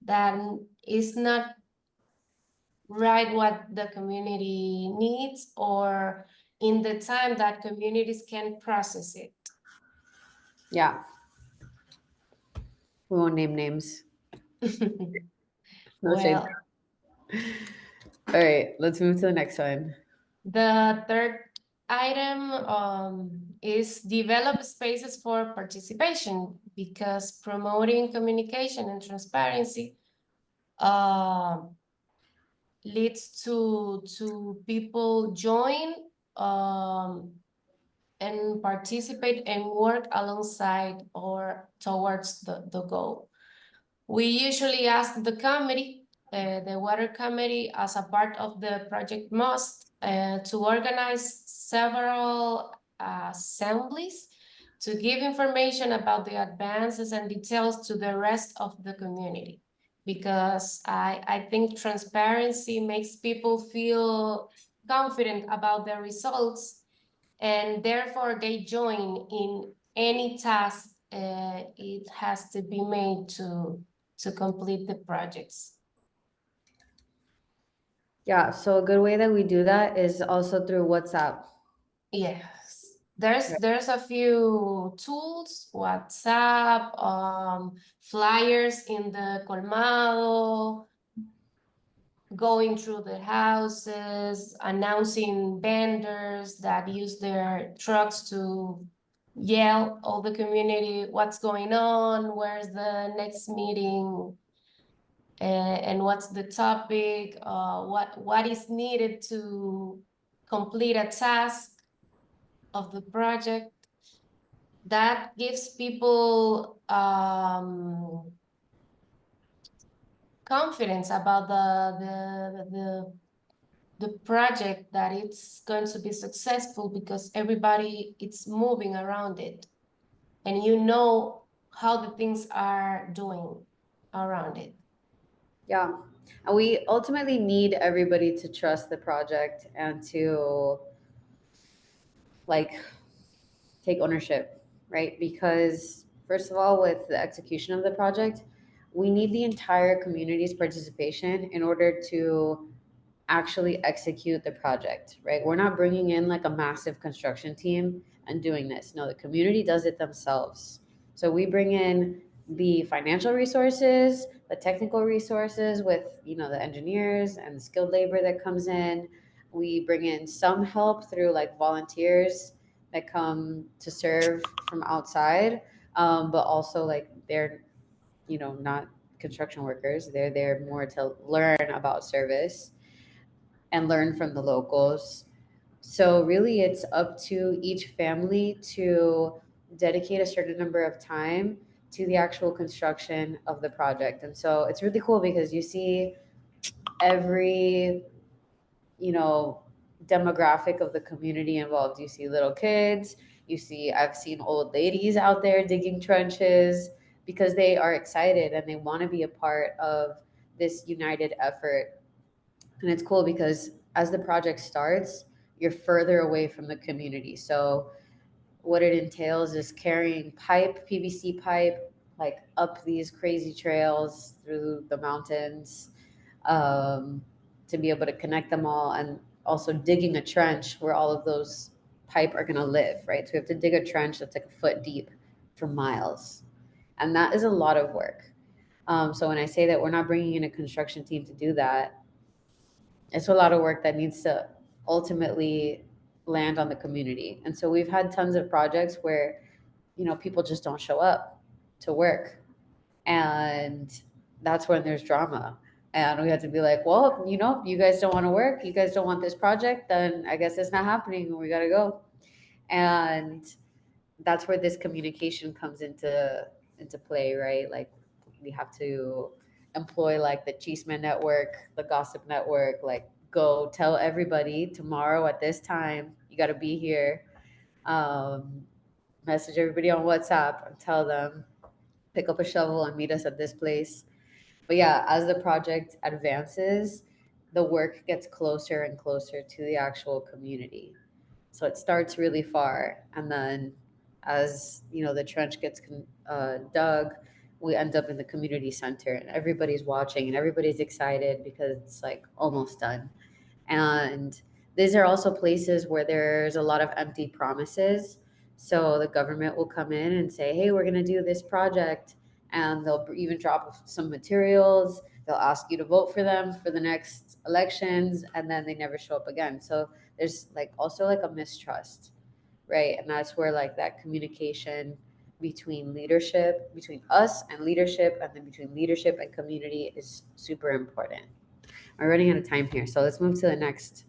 That is not right what the community needs, or in the time that communities can process it. Yeah. We won't name names. No shade. Well, All right, let's move to the next one. the third item is develop spaces for participation, because promoting communication and transparency leads to people join and participate and work alongside or towards the goal. We usually ask the committee, the water committee, as a part of the project to organize several assemblies to give information about the advances and details to the rest of the community. Because I think transparency makes people feel confident about the results, and therefore they join in any task it has to be made to complete the projects. Yeah, so a good way that we do that is also through WhatsApp. Yes, there's a few tools, WhatsApp, flyers in the colmado, going through the houses, announcing vendors that use their trucks to yell all the community what's going on, where's the next meeting, and what's the topic, what is needed to complete a task of the project. That gives people confidence about the project, that it's going to be successful, because everybody it's moving around it, and you know how the things are doing around it. Yeah. And we ultimately need everybody to trust the project and to like take ownership, right? Because first of all, with the execution of the project, we need the entire community's participation in order to actually execute the project, right? We're not bringing in like a massive construction team and doing this. No, the community does it themselves. So we bring in the financial resources, the technical resources with, the engineers and the skilled labor that comes in. We bring in some help through like volunteers that come to serve from outside, but also like they're, you know, not construction workers. They're there more to learn about service and learn from the locals. So really it's up to each family to dedicate a certain number of time to the actual construction of the project. And so it's really cool because you see every, you know, demographic of the community involved. You see little kids, I've seen old ladies out there digging trenches because they are excited and they want to be a part of this united effort. And it's cool because as the project starts, you're further away from the community. So what it entails is carrying pipe, PVC pipe, like up these crazy trails through the mountains, to be able to connect them all, and also digging a trench where all of those pipe are going to live, right? So we have to dig a trench that's like a foot deep for miles. And that is a lot of work. So when I say that we're not bringing in a construction team to do that, it's a lot of work that needs to ultimately land on the community. And so we've had tons of projects where, you know, people just don't show up to work. And that's when there's drama. And we have to be like, well, you know, you guys don't want to work, you guys don't want this project, then I guess it's not happening and we got to go. And that's where this communication comes into play, right? Like we have to employ like the Chisme Network, the Gossip Network, like go tell everybody tomorrow at this time, you got to be here. Message everybody on WhatsApp and tell them, pick up a shovel and meet us at this place. But yeah, as the project advances, the work gets closer and closer to the actual community. So it starts really far, and then as you know, the trench gets dug, we end up in the community center, and everybody's watching and everybody's excited because it's like almost done. And these are also places where there's a lot of empty promises. So the government will come in and say, hey, we're going to do this project. And they'll even drop some materials. They'll ask you to vote for them for the next elections. And then they never show up again. So there's like also like a mistrust, right? And that's where like that communication between leadership, between us and leadership, and then between leadership and community is super important. We're running out of time here, so let's move to the next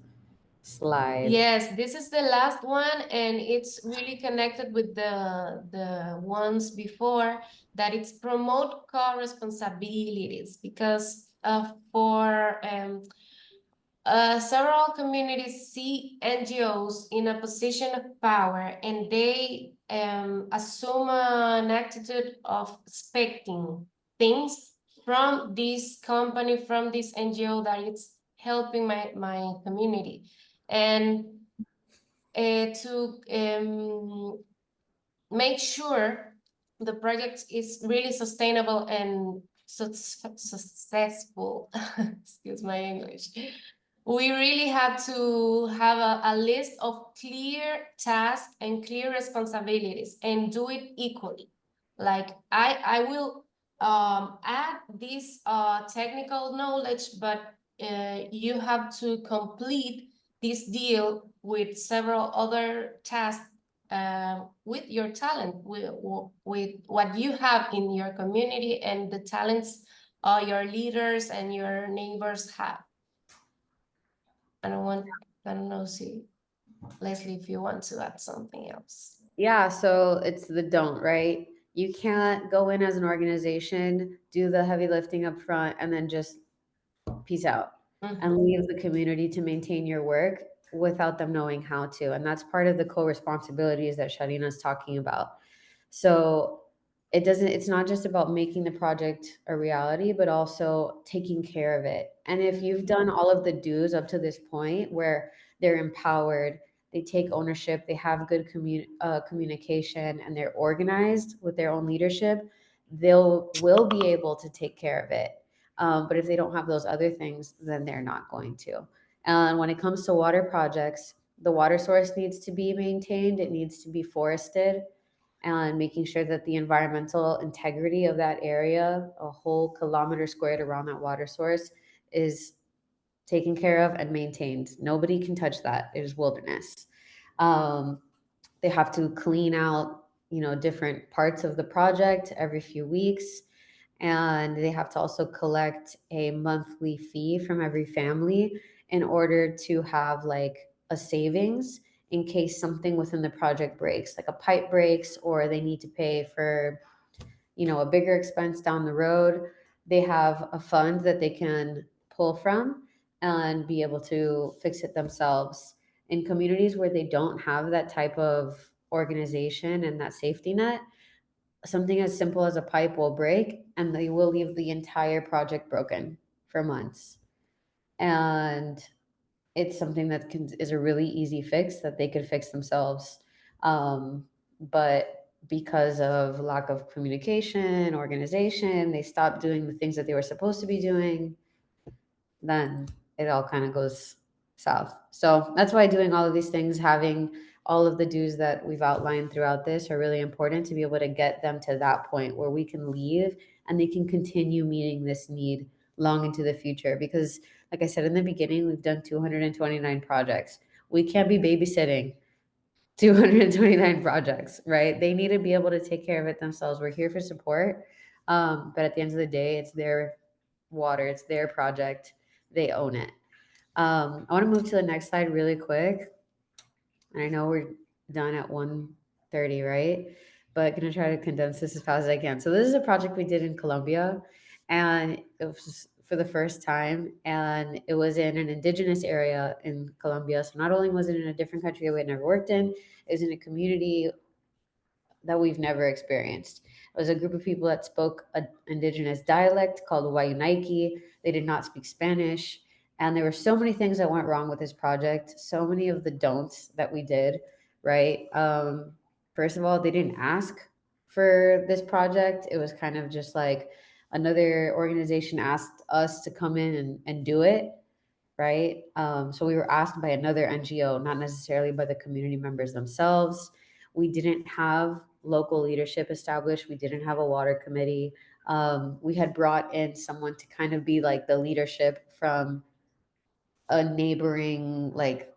slide. Yes, this is the last one, and it's really connected with the ones before, that it's promote co-responsibilities, because for several communities see NGOs in a position of power, and they assume an attitude of expecting things from this company, from this NGO, that it's helping my community. And to make sure the project is really sustainable and successful, excuse my English, we really have to have a list of clear tasks and clear responsibilities and do it equally. Like I will add this technical knowledge, but you have to complete this deal with several other tasks with your talent, with what you have in your community and the talents your leaders and your neighbors have. I don't know, see, Leslie, if you want to add something else. Yeah, so it's the don't, right? You can't go in as an organization, do the heavy lifting up front, and then just peace out and leave the community to maintain your work without them knowing how to. And that's part of the co-responsibilities that Sharina's talking about. So it's not just about making the project a reality, but also taking care of it. And if you've done all of the do's up to this point where they're empowered, they take ownership, they have good communication, and they're organized with their own leadership, will be able to take care of it. But if they don't have those other things, then they're not going to. And when it comes to water projects, the water source needs to be maintained. It needs to be forested, and making sure that the environmental integrity of that area, a whole kilometer squared around that water source, is taken care of and maintained. Nobody can touch that. It is wilderness. They have to clean out, different parts of the project every few weeks. And they have to also collect a monthly fee from every family in order to have like a savings in case something within the project breaks, like a pipe breaks, or they need to pay for, a bigger expense down the road. They have a fund that they can pull from and be able to fix it themselves. In communities where they don't have that type of organization and that safety net, something as simple as a pipe will break and they will leave the entire project broken for months. And it's something that is a really easy fix that they could fix themselves. But because of lack of communication, organization, they stopped doing the things that they were supposed to be doing. Then it all kind of goes south. So that's why doing all of these things, having all of the dues that we've outlined throughout this are really important to be able to get them to that point where we can leave and they can continue meeting this need long into the future. Because like I said in the beginning, we've done 229 projects. We can't be babysitting 229 projects, right? They need to be able to take care of it themselves. We're here for support. But at the end of the day, it's their water, it's their project. They own it. I want to move to the next slide really quick. And I know we're done at 1:30, right? But going to try to condense this as fast as I can. So this is a project we did in Colombia, and it was for the first time, and it was in an indigenous area in Colombia. So not only was it in a different country that we had never worked in, it was in a community that we've never experienced. It was a group of people that spoke an indigenous dialect called Wayunaiki. They did not speak Spanish. And there were so many things that went wrong with this project, so many of the don'ts that we did, right? First of all, they didn't ask for this project. It was kind of just like another organization asked us to come in and do it, right? So we were asked by another NGO, not necessarily by the community members themselves. We didn't have local leadership established. We didn't have a water committee. We had brought in someone to kind of be like the leadership from a neighboring like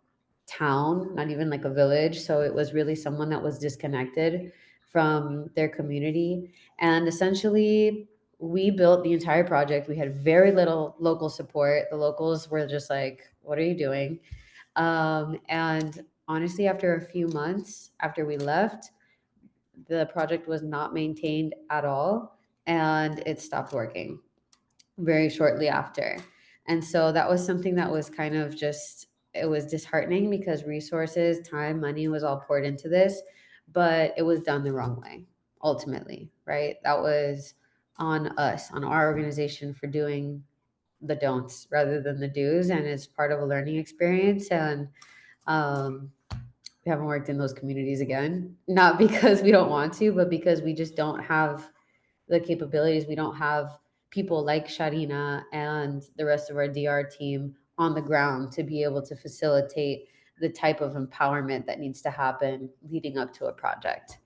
town, not even like a village. So it was really someone that was disconnected from their community. And essentially, we built the entire project. We had very little local support. The locals were just like, what are you doing? And honestly, after a few months after we left, the project was not maintained at all and it stopped working very shortly after. And so that was something that was kind of just, it was disheartening because resources, time, money was all poured into this, but it was done the wrong way, ultimately, right? That was on us, on our organization for doing the don'ts rather than the do's. And it's part of a learning experience. And we haven't worked in those communities again, not because we don't want to, but because we just don't have the capabilities. We don't have people like Sharina and the rest of our DR team on the ground to be able to facilitate the type of empowerment that needs to happen leading up to a project.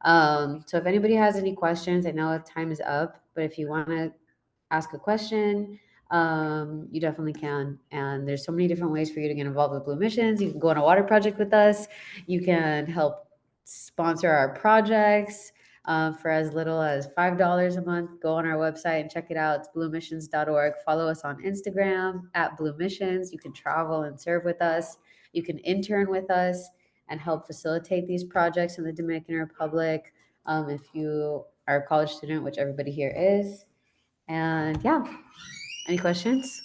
So if anybody has any questions, I know time is up, but if you want to ask a question, you definitely can. And there's so many different ways for you to get involved with Blue Missions. You can go on a water project with us. You can help sponsor our projects for as little as $5 a month. Go on our website and check it out. It's bluemissions.org. Follow us on Instagram at Blue Missions. You can travel and serve with us. You can intern with us and help facilitate these projects in the Dominican Republic. If you are a college student, which everybody here is. And yeah, any questions?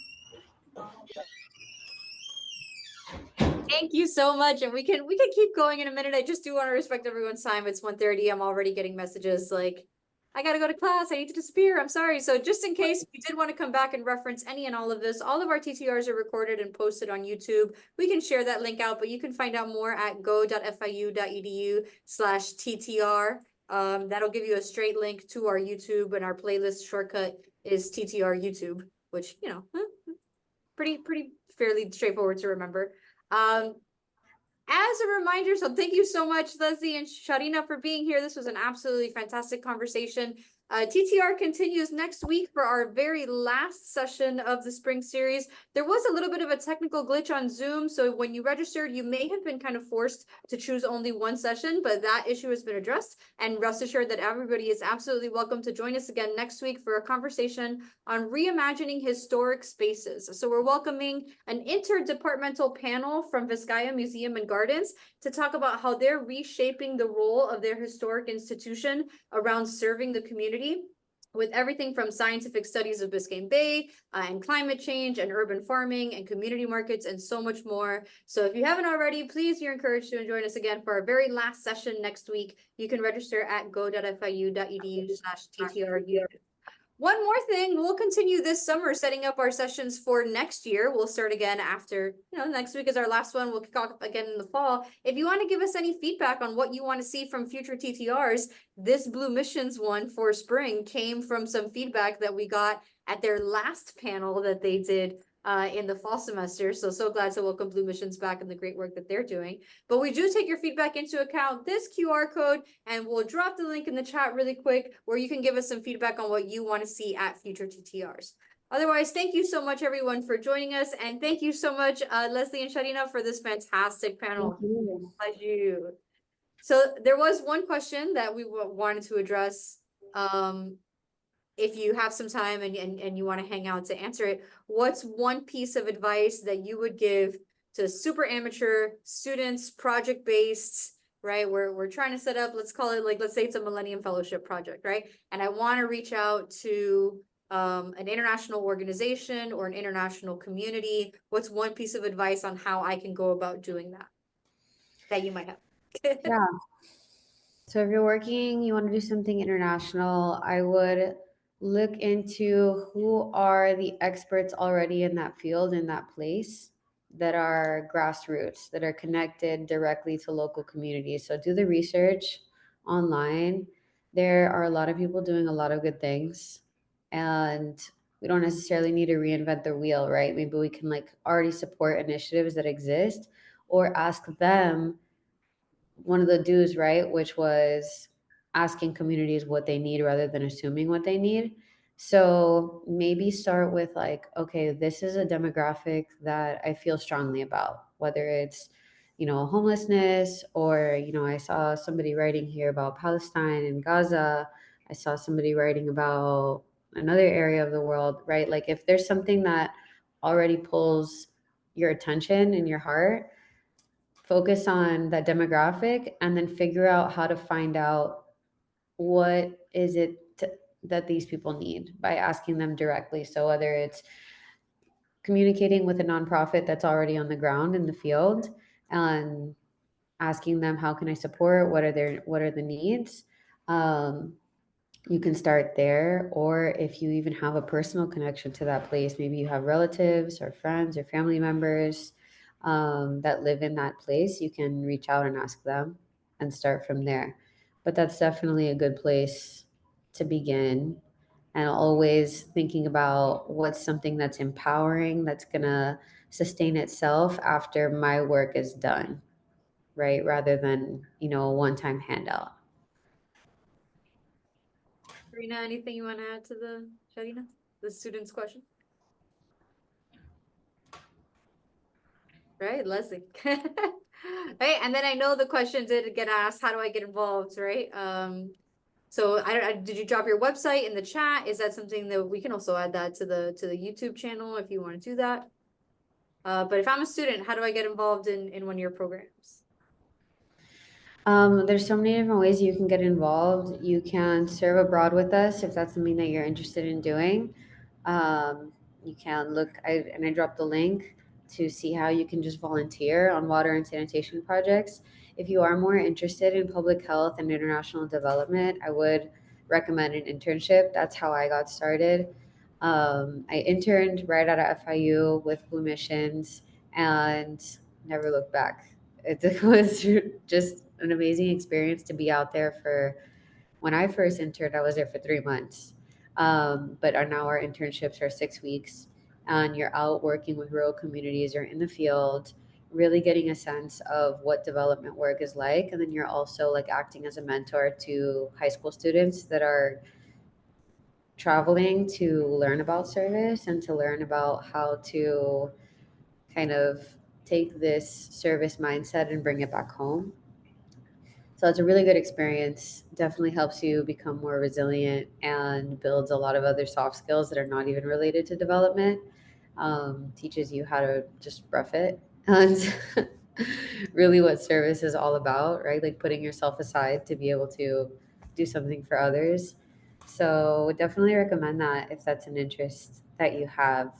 Thank you so much. And we can keep going in a minute. I just do want to respect everyone's time. It's 1:30. I'm already getting messages like, I gotta go to class. I need to disappear. I'm sorry. So just in case you did want to come back and reference any and all of this, all of our TTRs are recorded and posted on YouTube. We can share that link out, but you can find out more at go.fiu.edu/TTR. That'll give you a straight link to our YouTube, and our playlist shortcut is TTR YouTube, which, pretty fairly straightforward to remember. As a reminder, so thank you so much, Leslie and Sharina, for being here. This was an absolutely fantastic conversation. TTR continues next week for our very last session of the spring series. There was a little bit of a technical glitch on Zoom, so when you registered, you may have been kind of forced to choose only one session, but that issue has been addressed. And rest assured that everybody is absolutely welcome to join us again next week for a conversation on reimagining historic spaces. So we're welcoming an interdepartmental panel from Vizcaya Museum and Gardens to talk about how they're reshaping the role of their historic institution around serving the community with everything from scientific studies of Biscayne Bay and climate change and urban farming and community markets and so much more. So if you haven't already, please, you're encouraged to join us again for our very last session next week. You can register at go.fiu.edu/TTRU. One more thing, we'll continue this summer setting up our sessions for next year. We'll start again after, next week is our last one. We'll kick off again in the fall. If you want to give us any feedback on what you want to see from future TTRs, this Blue Missions one for spring came from some feedback that we got at their last panel that they did in the fall semester. So glad to welcome Blue Missions back and the great work that they're doing. But we do take your feedback into account, this QR code, and we'll drop the link in the chat really quick where you can give us some feedback on what you want to see at future TTRs. Otherwise, thank you so much, everyone, for joining us. And thank you so much, Leslie and Sharina, for this fantastic panel. Thank you. So there was one question that we wanted to address. If you have some time and you want to hang out to answer it, what's one piece of advice that you would give to super amateur students, project-based, right? We're trying to set up, let's call it let's say it's a Millennium Fellowship project, right? And I want to reach out to an international organization or an international community. What's one piece of advice on how I can go about doing that you might have? Yeah. So if you're working, you want to do something international, I would look into who are the experts already in that field, in that place, that are grassroots, that are connected directly to local communities. So do the research online. There are a lot of people doing a lot of good things, and we don't necessarily need to reinvent the wheel, right? Maybe we can already support initiatives that exist or ask them one of the do's, right, which was asking communities what they need rather than assuming what they need. So maybe start with okay, this is a demographic that I feel strongly about, whether it's, homelessness, or, I saw somebody writing here about Palestine and Gaza. I saw somebody writing about another area of the world, right? If there's something that already pulls your attention and your heart, focus on that demographic and then figure out how to find out what is it that these people need by asking them directly. So whether it's communicating with a nonprofit that's already on the ground in the field and asking them, how can I support? What are the needs? You can start there. Or if you even have a personal connection to that place, maybe you have relatives or friends or family members that live in that place, you can reach out and ask them and start from there. But that's definitely a good place to begin. And always thinking about what's something that's empowering, that's going to sustain itself after my work is done, right? Rather than, a one-time handout. Karina, anything you want to add to the student's question? Right, Leslie. Right, and then I know the question did get asked, how do I get involved, right? So did you drop your website in the chat? Is that something that we can also add that to the YouTube channel if you want to do that? But if I'm a student, how do I get involved in one of your programs? There's so many different ways you can get involved. You can serve abroad with us if that's something that you're interested in doing. You can look, I dropped the link to see how you can just volunteer on water and sanitation projects. If you are more interested in public health and international development, I would recommend an internship. That's how I got started. I interned right out of FIU with Blue Missions and never looked back. It was just an amazing experience to be out there for. When I first interned, I was there for 3 months. But now our internships are 6 weeks, and you're out working with rural communities or in the field, really getting a sense of what development work is like. And then you're also acting as a mentor to high school students that are traveling to learn about service and to learn about how to kind of take this service mindset and bring it back home. So it's a really good experience. Definitely helps you become more resilient and builds a lot of other soft skills that are not even related to development. Teaches you how to just rough it and really what service is all about, right? Like putting yourself aside to be able to do something for others. So definitely recommend that if that's an interest that you have.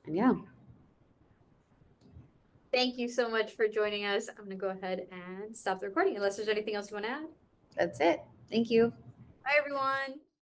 And yeah, Thank you so much for joining us. I'm gonna go ahead and stop the recording unless there's anything else you want to add. that's it. Thank you. Bye, everyone.